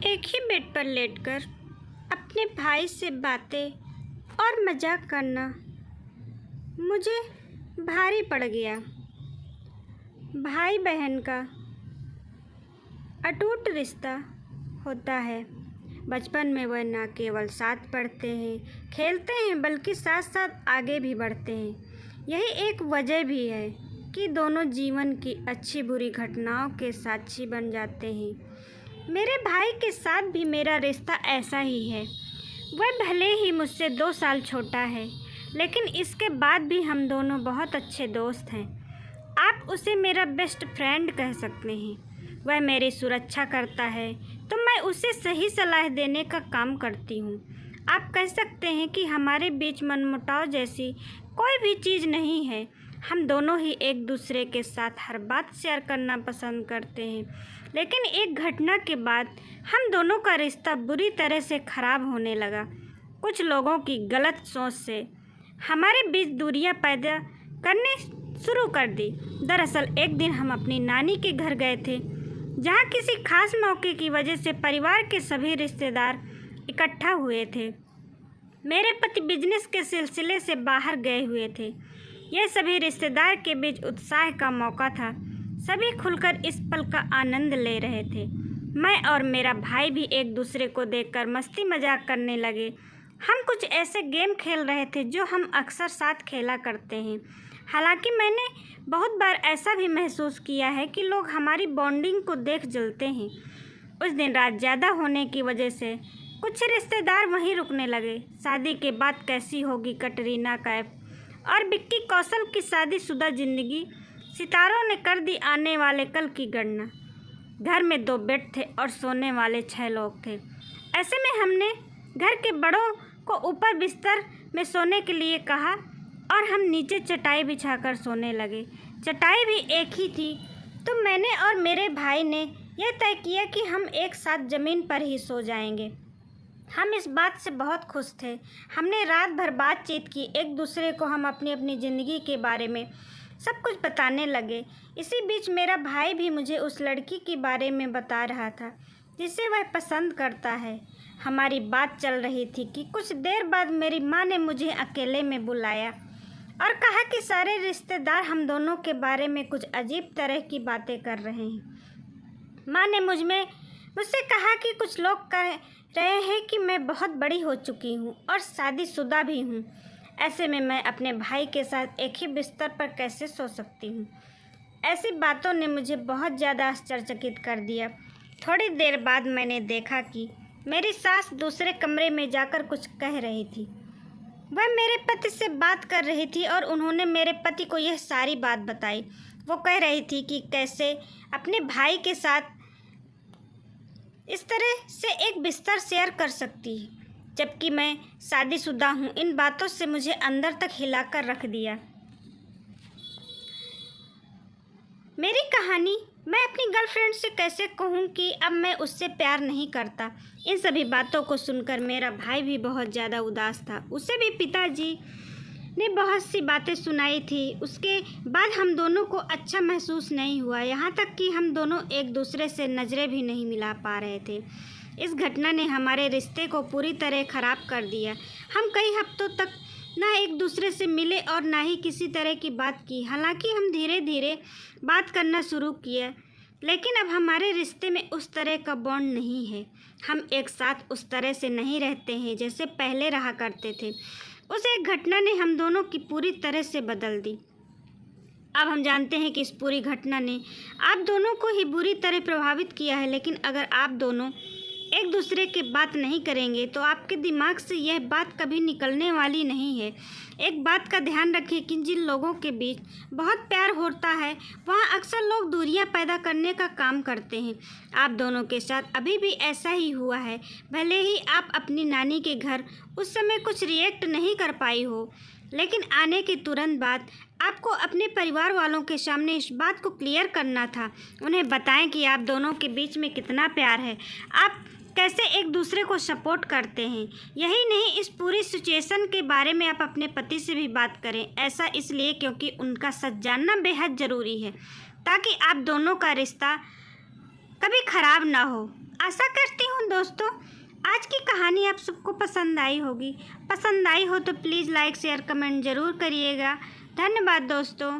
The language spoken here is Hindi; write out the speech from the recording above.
एक ही बेड पर लेटकर अपने भाई से बातें और मजाक करना मुझे भारी पड़ गया। भाई बहन का अटूट रिश्ता होता है। बचपन में वह न केवल साथ पढ़ते हैं, खेलते हैं, बल्कि साथ साथ आगे भी बढ़ते हैं। यही एक वजह भी है कि दोनों जीवन की अच्छी बुरी घटनाओं के साक्षी बन जाते हैं। मेरे भाई के साथ भी मेरा रिश्ता ऐसा ही है। वह भले ही मुझसे 2 साल छोटा है, लेकिन इसके बाद भी हम दोनों बहुत अच्छे दोस्त हैं। आप उसे मेरा बेस्ट फ्रेंड कह सकते हैं। वह मेरी सुरक्षा करता है तो मैं उसे सही सलाह देने का काम करती हूँ। आप कह सकते हैं कि हमारे बीच मनमुटाव जैसी कोई भी चीज़ नहीं है। हम दोनों ही एक दूसरे के साथ हर बात शेयर करना पसंद करते हैं, लेकिन एक घटना के बाद हम दोनों का रिश्ता बुरी तरह से ख़राब होने लगा। कुछ लोगों की गलत सोच से हमारे बीच दूरियां पैदा करने शुरू कर दी। दरअसल एक दिन हम अपनी नानी के घर गए थे, जहां किसी खास मौके की वजह से परिवार के सभी रिश्तेदार इकट्ठा हुए थे। मेरे पति बिजनेस के सिलसिले से बाहर गए हुए थे। यह सभी रिश्तेदार के बीच उत्साह का मौका था। सभी खुलकर इस पल का आनंद ले रहे थे। मैं और मेरा भाई भी एक दूसरे को देखकर मस्ती मजाक करने लगे। हम कुछ ऐसे गेम खेल रहे थे जो हम अक्सर साथ खेला करते हैं। हालांकि मैंने बहुत बार ऐसा भी महसूस किया है कि लोग हमारी बॉन्डिंग को देख जलते हैं। उस दिन रात ज़्यादा होने की वजह से कुछ रिश्तेदार वहीं रुकने लगे। शादी के बाद कैसी होगी कटरीना कैफ और विक्की कौशल की शादीशुदा ज़िंदगी, सितारों ने कर दी आने वाले कल की गणना। घर में 2 बेड थे और सोने वाले 6 लोग थे। ऐसे में हमने घर के बड़ों को ऊपर बिस्तर में सोने के लिए कहा और हम नीचे चटाई बिछाकर सोने लगे। चटाई भी एक ही थी, तो मैंने और मेरे भाई ने यह तय किया कि हम एक साथ ज़मीन पर ही सो जाएंगे। हम इस बात से बहुत खुश थे। हमने रात भर बातचीत की। एक दूसरे को हम अपनी अपनी ज़िंदगी के बारे में सब कुछ बताने लगे। इसी बीच मेरा भाई भी मुझे उस लड़की के बारे में बता रहा था जिसे वह पसंद करता है। हमारी बात चल रही थी कि कुछ देर बाद मेरी माँ ने मुझे अकेले में बुलाया और कहा कि सारे रिश्तेदार हम दोनों के बारे में कुछ अजीब तरह की बातें कर रहे हैं। माँ ने मुझसे कहा कि कुछ लोग कह रहे हैं कि मैं बहुत बड़ी हो चुकी हूँ और शादीशुदा भी हूँ। ऐसे में मैं अपने भाई के साथ एक ही बिस्तर पर कैसे सो सकती हूँ। ऐसी बातों ने मुझे बहुत ज़्यादा आश्चर्यचकित कर दिया। थोड़ी देर बाद मैंने देखा कि मेरी सास दूसरे कमरे में जाकर कुछ कह रही थी। वह मेरे पति से बात कर रही थी और उन्होंने मेरे पति को यह सारी बात बताई। वो कह रही थी कि कैसे अपने भाई के साथ इस तरह से एक बिस्तर शेयर कर सकती है, जबकि मैं शादीशुदा हूँ। इन बातों से मुझे अंदर तक हिलाकर रख दिया। मेरी कहानी मैं अपनी गर्लफ्रेंड से कैसे कहूँ कि अब मैं उससे प्यार नहीं करता। इन सभी बातों को सुनकर मेरा भाई भी बहुत ज़्यादा उदास था। उसे भी पिताजी ने बहुत सी बातें सुनाई थी। उसके बाद हम दोनों को अच्छा महसूस नहीं हुआ, यहाँ तक कि हम दोनों एक दूसरे से नज़रें भी नहीं मिला पा रहे थे। इस घटना ने हमारे रिश्ते को पूरी तरह ख़राब कर दिया। हम कई हफ्तों तक ना एक दूसरे से मिले और ना ही किसी तरह की बात की। हालांकि हम धीरे धीरे बात करना शुरू किया, लेकिन अब हमारे रिश्ते में उस तरह का बॉन्ड नहीं है। हम एक साथ उस तरह से नहीं रहते हैं जैसे पहले रहा करते थे। उस एक घटना ने हम दोनों की पूरी तरह से बदल दी। अब हम जानते हैं कि इस पूरी घटना ने आप दोनों को ही बुरी तरह प्रभावित किया है, लेकिन अगर आप दोनों एक दूसरे की बात नहीं करेंगे तो आपके दिमाग से यह बात कभी निकलने वाली नहीं है। एक बात का ध्यान रखें कि जिन लोगों के बीच बहुत प्यार होता है, वहाँ अक्सर लोग दूरियां पैदा करने का काम करते हैं। आप दोनों के साथ अभी भी ऐसा ही हुआ है। भले ही आप अपनी नानी के घर उस समय कुछ रिएक्ट नहीं कर पाई हो, लेकिन आने के तुरंत बाद आपको अपने परिवार वालों के सामने इस बात को क्लियर करना था। उन्हें बताएं कि आप दोनों के बीच में कितना प्यार है, आप कैसे एक दूसरे को सपोर्ट करते हैं। यही नहीं, इस पूरी सिचुएशन के बारे में आप अपने पति से भी बात करें। ऐसा इसलिए क्योंकि उनका सच जानना बेहद ज़रूरी है, ताकि आप दोनों का रिश्ता कभी ख़राब ना हो। आशा करती हूँ दोस्तों आज की कहानी आप सबको पसंद आई होगी। पसंद आई हो तो प्लीज़ लाइक शेयर कमेंट ज़रूर करिएगा। धन्यवाद दोस्तों।